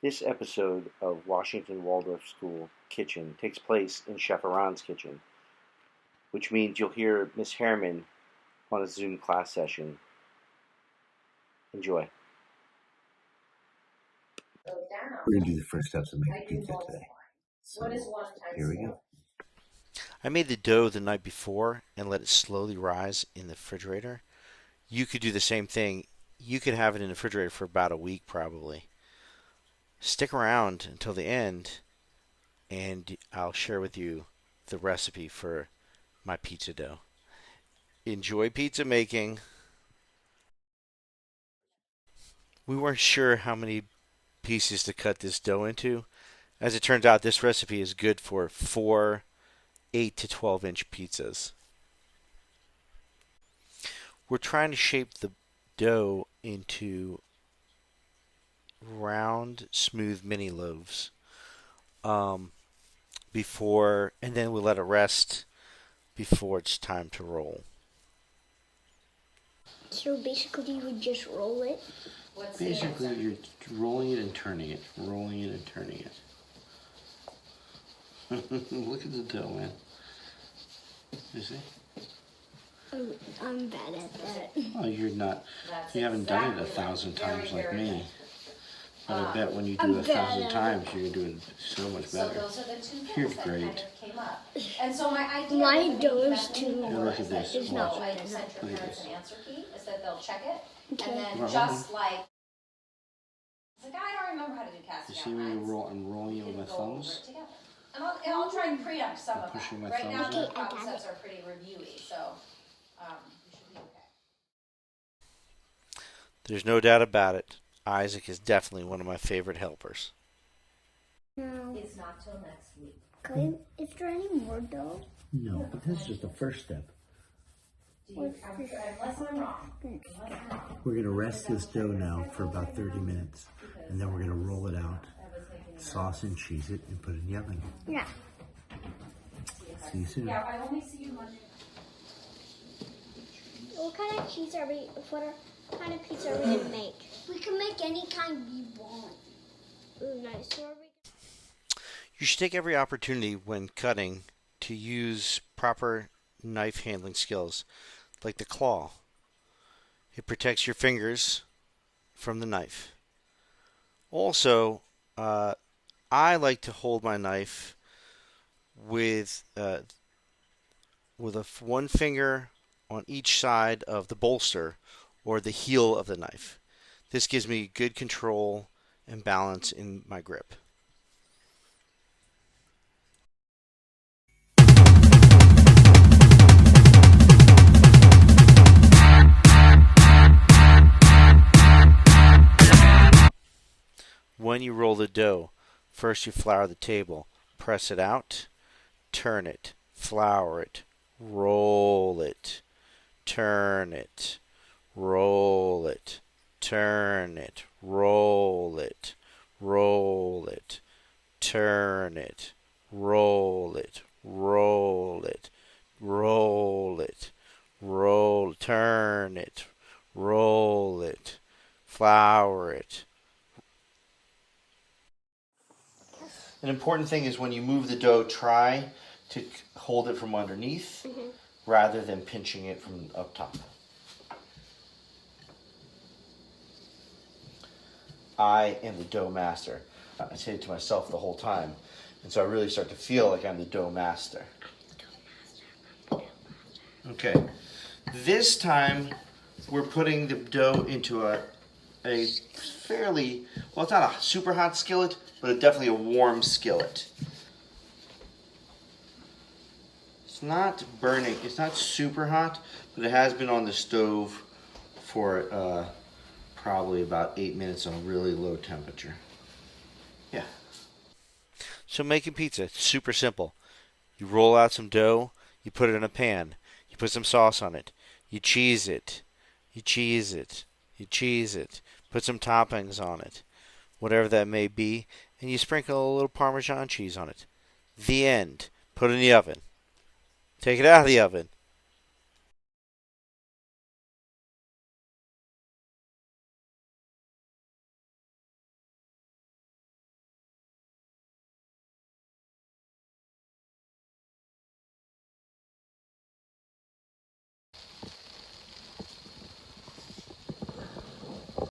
This episode of Washington Waldorf School Kitchen takes place in Chef Eron's kitchen, which means you'll hear Miss Harriman on a Zoom class session. Enjoy. We're going to do the first steps of making pizza today. So here we go. I made the dough the night before and let it slowly rise in the refrigerator. You could do the same thing. You could have it in the refrigerator for about a week probably. Stick around until the end and I'll share with you the recipe for my pizza dough. Enjoy pizza making. We weren't sure how many pieces to cut this dough into. As it turns out, this recipe is good for 4 8 to 12-inch pizzas. We're trying to shape the dough into round, smooth mini loaves before, and then we let it rest before it's time to roll. So basically, you would just roll it? Basically, you're rolling it and turning it, rolling it and turning it. Look at the dough, man. You see? I'm bad at that. Oh, you're not. You haven't done it 1,000 times like me. But I bet when you do 1,000 times, you're doing so much better. You're great. And so my idea My dough is too Look at this. It's not Watch. good enough. send your parents an answer key is that they'll check it Okay. and then Right. just like it's like I don't remember how to do You casting see when I'm rolling it with my thumbs? And I'll try and preempt some of that. Pushing my Right now thumbs the in. Okay, I got concepts are pretty reviewy, so you should be okay. There's no doubt about it. Isaac is definitely one of my favorite helpers. No. It's not till next week. Okay. Is there any more dough? No, but this is just the first step. Unless I'm wrong. We're going to rest this dough now for about 30 minutes. And then we're going to roll it out, sauce and cheese it, and put it in the oven. Yeah. See you soon. Yeah, I only see you Monday. What kind of cheese are we? What kind of pizza are we gonna make? We can make any kind we want. Ooh, nice. So are we? You should take every opportunity when cutting to use proper knife handling skills, like the claw. It protects your fingers from the knife. Also, I like to hold my knife with one finger on each side of the bolster or the heel of the knife. This gives me good control and balance in my grip. When you roll the dough, first you flour the table, press it out, turn it, flour it, roll it, turn it, roll it, turn it, roll it, roll it, turn it, roll it, roll it, roll it, roll, turn it, roll it, flour it. An important thing is when you move the dough, try to hold it from underneath rather than pinching it from up top. I am the dough master. I say it to myself the whole time. And so I really start to feel like I'm the dough master. Okay. This time we're putting the dough into a fairly, well, it's not a super hot skillet, but definitely a warm skillet. It's not burning, it's not super hot, but it has been on the stove for probably about 8 minutes on really low temperature. Yeah. So making pizza, super simple. You roll out some dough, you put it in a pan, you put some sauce on it, you cheese it, you cheese it, you cheese it, put some toppings on it, whatever that may be, and you sprinkle a little Parmesan cheese on it. The end. Put it in the oven. Take it out of the oven.